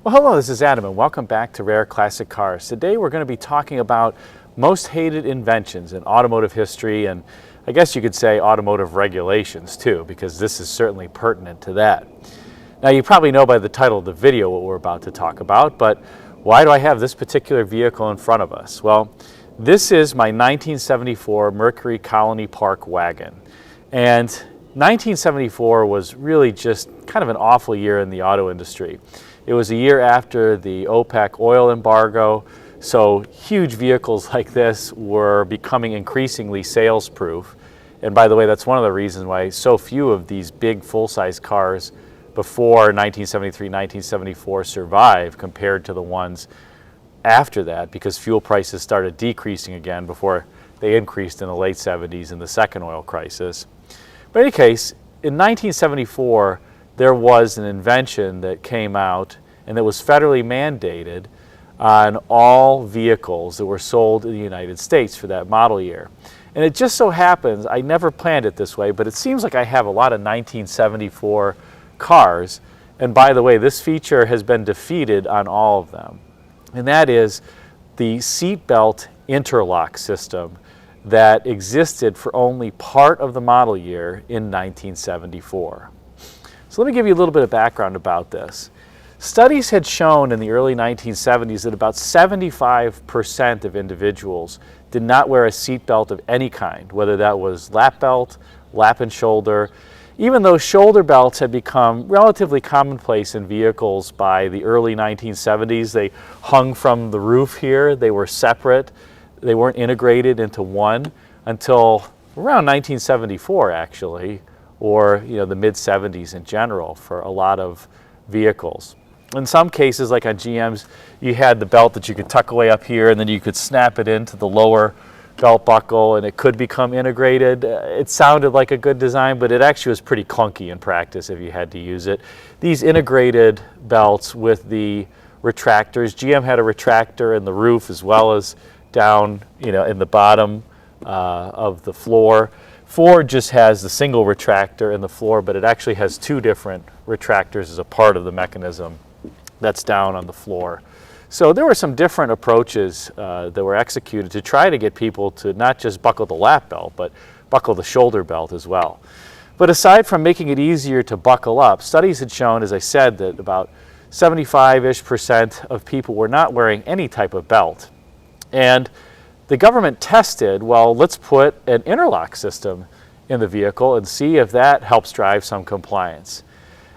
Well, hello, this is Adam, and welcome back to Rare Classic Cars. Today we're going to be talking about most hated inventions in automotive history, and I guess you could say automotive regulations too, because this is certainly pertinent to that. Now, you probably know by the title of the video what we're about to talk about, but why do I have this particular vehicle in front of us? Well, this is my 1974 Mercury Colony Park wagon, and 1974 was really just kind of an awful year in the auto industry. It was a year after the OPEC oil embargo, so huge vehicles like this were becoming increasingly sales-proof. And by the way, that's one of the reasons why so few of these big full-size cars before 1973, 1974 survived compared to the ones after that, because fuel prices started decreasing again before they increased in the late 70s in the second oil crisis. But in any case, in 1974, there was an invention that came out and that was federally mandated on all vehicles that were sold in the United States for that model year. And it just so happens, I never planned it this way, but it seems like I have a lot of 1974 cars. And by the way, this feature has been defeated on all of them. And that is the seatbelt interlock system that existed for only part of the model year in 1974. So let me give you a little bit of background about this. Studies had shown in the early 1970s that about 75% of individuals did not wear a seatbelt of any kind, whether that was lap belt, lap and shoulder. Even though shoulder belts had become relatively commonplace in vehicles by the early 1970s, they hung from the roof here, they were separate, they weren't integrated into one until around 1974 actually, or the mid-70s in general for a lot of vehicles. In some cases, like on GMs, you had the belt that you could tuck away up here and then you could snap it into the lower belt buckle and it could become integrated. It sounded like a good design, but it actually was pretty clunky in practice if you had to use it. These integrated belts with the retractors, GM had a retractor in the roof as well as down in the bottom of the floor. Ford just has the single retractor in the floor, but it actually has two different retractors as a part of the mechanism that's down on the floor. So there were some different approaches that were executed to try to get people to not just buckle the lap belt, but buckle the shoulder belt as well. But aside from making it easier to buckle up, studies had shown, as I said, that about 75-ish% of people were not wearing any type of belt. And the government tested, well, let's put an interlock system in the vehicle and see if that helps drive some compliance.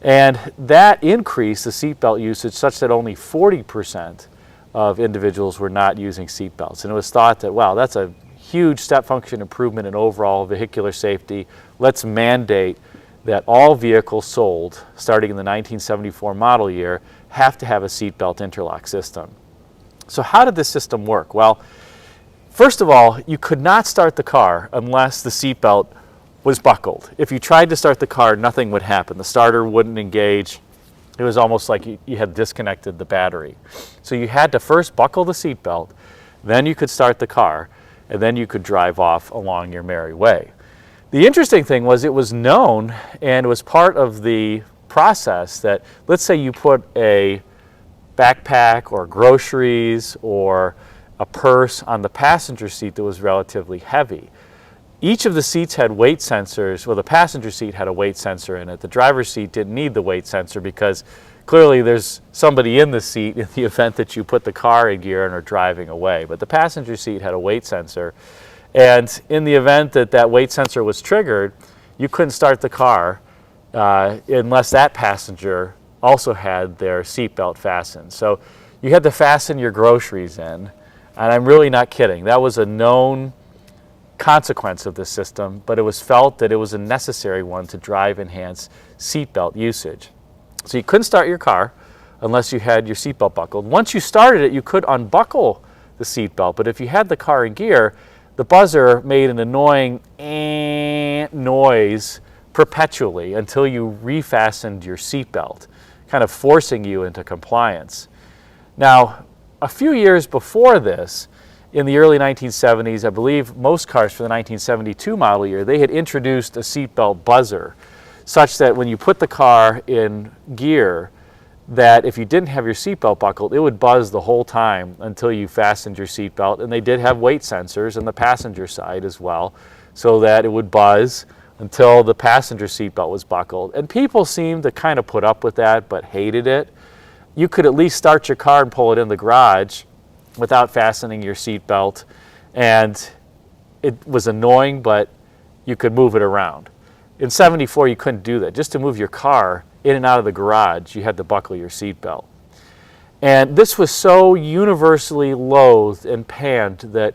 And that increased the seatbelt usage such that only 40% of individuals were not using seatbelts. And it was thought that, wow, that's a huge step function improvement in overall vehicular safety. Let's mandate that all vehicles sold starting in the 1974 model year have to have a seatbelt interlock system. So how did this system work? Well, first of all, you could not start the car unless the seatbelt was buckled. If you tried to start the car, nothing would happen. The starter wouldn't engage. It was almost like you had disconnected the battery. So you had to first buckle the seatbelt, then you could start the car, and then you could drive off along your merry way. The interesting thing was it was known and was part of the process that, let's say you put a backpack or groceries or a purse on the passenger seat that was relatively heavy. Each of the seats had weight sensors. Well, the passenger seat had a weight sensor in it. The driver's seat didn't need the weight sensor because clearly there's somebody in the seat in the event that you put the car in gear and are driving away. But the passenger seat had a weight sensor. And in the event that that weight sensor was triggered, you couldn't start the car unless that passenger also had their seatbelt fastened. So you had to fasten your groceries in. And I'm really not kidding. That was a known consequence of this system, but it was felt that it was a necessary one to drive enhanced seatbelt usage. So you couldn't start your car unless you had your seatbelt buckled. Once you started it, you could unbuckle the seatbelt, but if you had the car in gear, the buzzer made an annoying noise perpetually until you refastened your seatbelt, kind of forcing you into compliance. Now, a few years before this, in the early 1970s, I believe most cars for the 1972 model year, they had introduced a seatbelt buzzer such that when you put the car in gear, that if you didn't have your seatbelt buckled, it would buzz the whole time until you fastened your seatbelt. And they did have weight sensors on the passenger side as well, so that it would buzz until the passenger seatbelt was buckled. And people seemed to kind of put up with that, but hated it. You could at least start your car and pull it in the garage without fastening your seatbelt. And it was annoying, but you could move it around. In '74, you couldn't do that. Just to move your car in and out of the garage, you had to buckle your seatbelt. And this was so universally loathed and panned that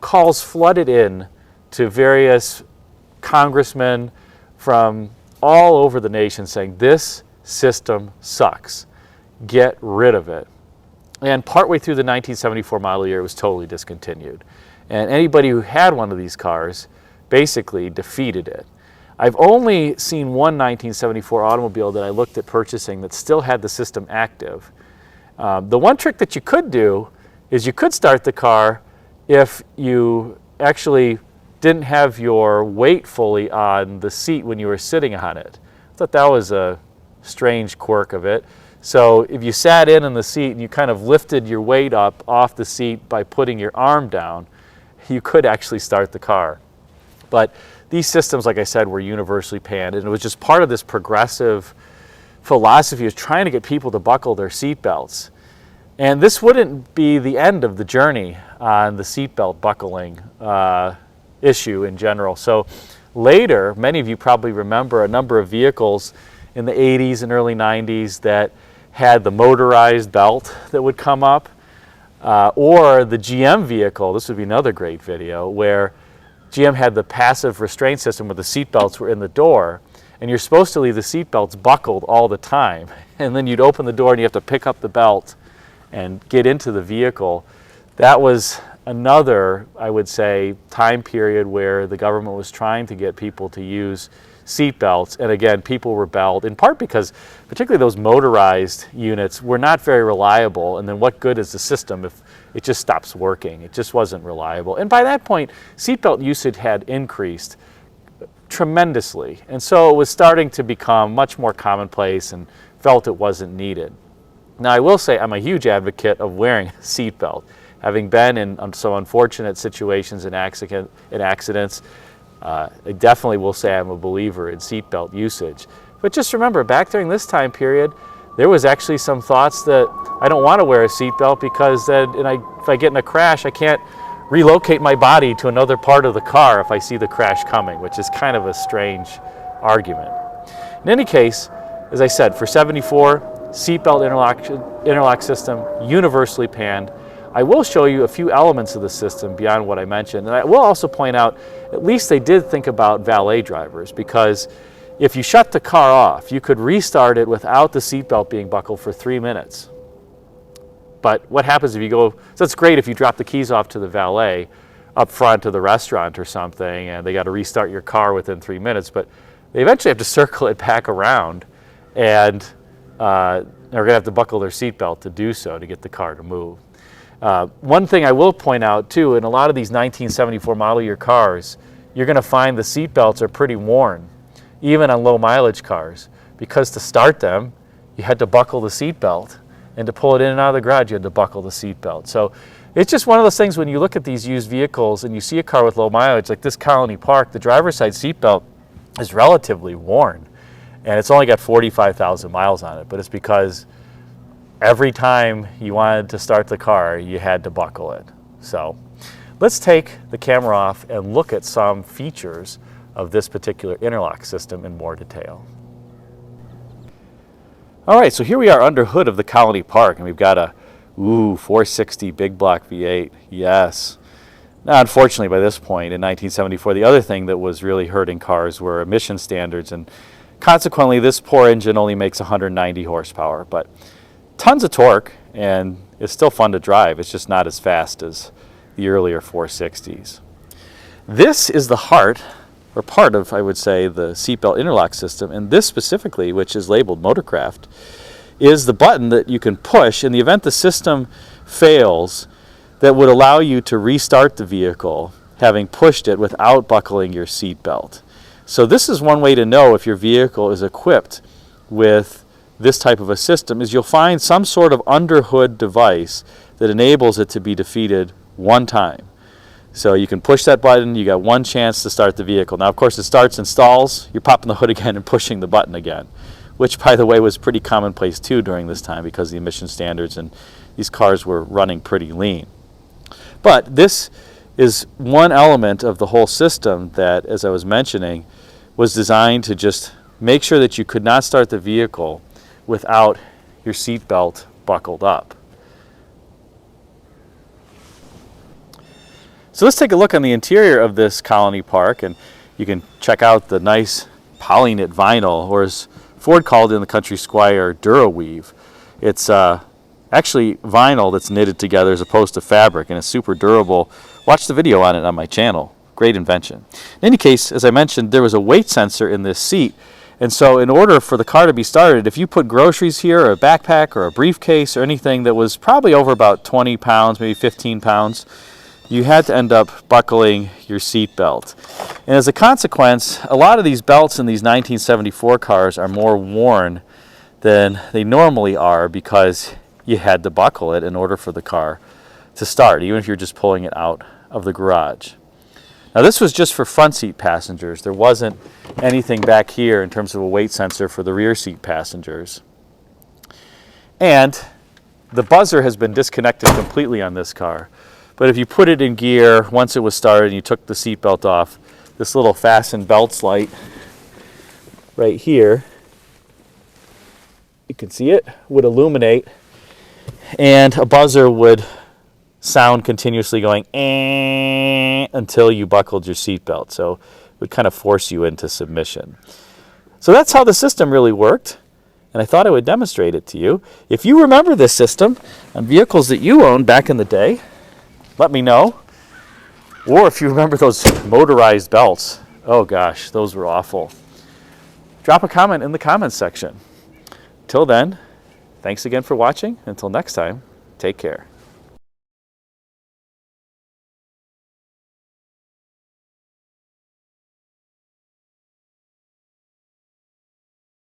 calls flooded in to various congressmen from all over the nation saying, this system sucks. Get rid of it. And partway through the 1974 model year, it was totally discontinued. And anybody who had one of these cars basically defeated it. I've only seen one 1974 automobile that I looked at purchasing that still had the system active. The one trick that you could do is you could start the car if you actually didn't have your weight fully on the seat when you were sitting on it. I thought that was a strange quirk of it. So if you sat in the seat and you kind of lifted your weight up off the seat by putting your arm down, you could actually start the car. But these systems, like I said, were universally panned, and it was just part of this progressive philosophy of trying to get people to buckle their seatbelts. And this wouldn't be the end of the journey on the seatbelt buckling issue in general. So later, many of you probably remember a number of vehicles in the 80s and early 90s that had the motorized belt that would come up, or the GM vehicle. This would be another great video where GM had the passive restraint system where the seatbelts were in the door, and you're supposed to leave the seatbelts buckled all the time. And then you'd open the door and you have to pick up the belt and get into the vehicle. That was another, I would say, time period where the government was trying to get people to use seatbelts. And again, people rebelled, in part because particularly those motorized units were not very reliable. And then what good is the system if it just stops working? It just wasn't reliable. And by that point, seatbelt usage had increased tremendously. And so it was starting to become much more commonplace and felt it wasn't needed. Now, I will say I'm a huge advocate of wearing a seatbelt. Having been in some unfortunate situations and accidents, I definitely will say I'm a believer in seatbelt usage. But just remember, back during this time period, there was actually some thoughts that I don't want to wear a seatbelt because then if I get in a crash, I can't relocate my body to another part of the car if I see the crash coming, which is kind of a strange argument. In any case, as I said, for '74, seatbelt interlock system, universally panned. I will show you a few elements of the system beyond what I mentioned. And I will also point out, at least they did think about valet drivers, because if you shut the car off, you could restart it without the seatbelt being buckled for 3 minutes. But what happens if you go, so it's great if you drop the keys off to the valet up front of the restaurant or something, and they got to restart your car within 3 minutes, but they eventually have to circle it back around, and they're going to have to buckle their seatbelt to do so to get the car to move. One thing I will point out too, in a lot of these 1974 model year cars, you're going to find the seatbelts are pretty worn, even on low mileage cars, because to start them, you had to buckle the seatbelt, and to pull it in and out of the garage, you had to buckle the seatbelt. So it's just one of those things when you look at these used vehicles and you see a car with low mileage, like this Colony Park, the driver's side seatbelt is relatively worn, and it's only got 45,000 miles on it, but it's because every time you wanted to start the car, you had to buckle it. So let's take the camera off and look at some features of this particular interlock system in more detail. All right, so here we are under hood of the Colony Park, and we've got a 460 big block V8, yes. Now, unfortunately, by this point in 1974, the other thing that was really hurting cars were emission standards, and consequently, this poor engine only makes 190 horsepower, but tons of torque, and it's still fun to drive. It's just not as fast as the earlier 460s. This is the heart, or part of, I would say, the seatbelt interlock system, and this specifically, which is labeled Motorcraft, is the button that you can push in the event the system fails that would allow you to restart the vehicle having pushed it without buckling your seatbelt. So this is one way to know if your vehicle is equipped with this type of a system is you'll find some sort of underhood device that enables it to be defeated one time. So you can push that button, you got one chance to start the vehicle. Now, of course, it starts and stalls, you're popping the hood again and pushing the button again, which, by the way, was pretty commonplace too during this time because the emission standards and these cars were running pretty lean. But this is one element of the whole system that, as I was mentioning, was designed to just make sure that you could not start the vehicle without your seat belt buckled up. So let's take a look on the interior of this Colony Park, and you can check out the nice polyknit vinyl, or as Ford called it in the Country Squire, DuraWeave. It's actually vinyl that's knitted together as opposed to fabric, and it's super durable. Watch the video on it on my channel. Great invention. In any case, as I mentioned, there was a weight sensor in this seat, and so in order for the car to be started, if you put groceries here, or a backpack, or a briefcase, or anything that was probably over about 20 pounds, maybe 15 pounds, you had to end up buckling your seat belt. And as a consequence, a lot of these belts in these 1974 cars are more worn than they normally are because you had to buckle it in order for the car to start, even if you're just pulling it out of the garage. Now, this was just for front seat passengers. There wasn't anything back here in terms of a weight sensor for the rear seat passengers. And the buzzer has been disconnected completely on this car. But if you put it in gear, once it was started and you took the seatbelt off, this little fasten belts light right here, you can see it, would illuminate, and a buzzer would sound continuously going until you buckled your seatbelt. So it would kind of force you into submission. So that's how the system really worked, and I thought I would demonstrate it to you. If you remember this system on vehicles that you owned back in the day, let me know. Or if you remember those motorized belts, oh gosh, those were awful. Drop a comment in the comments section. Till then, thanks again for watching. Until next time, take care.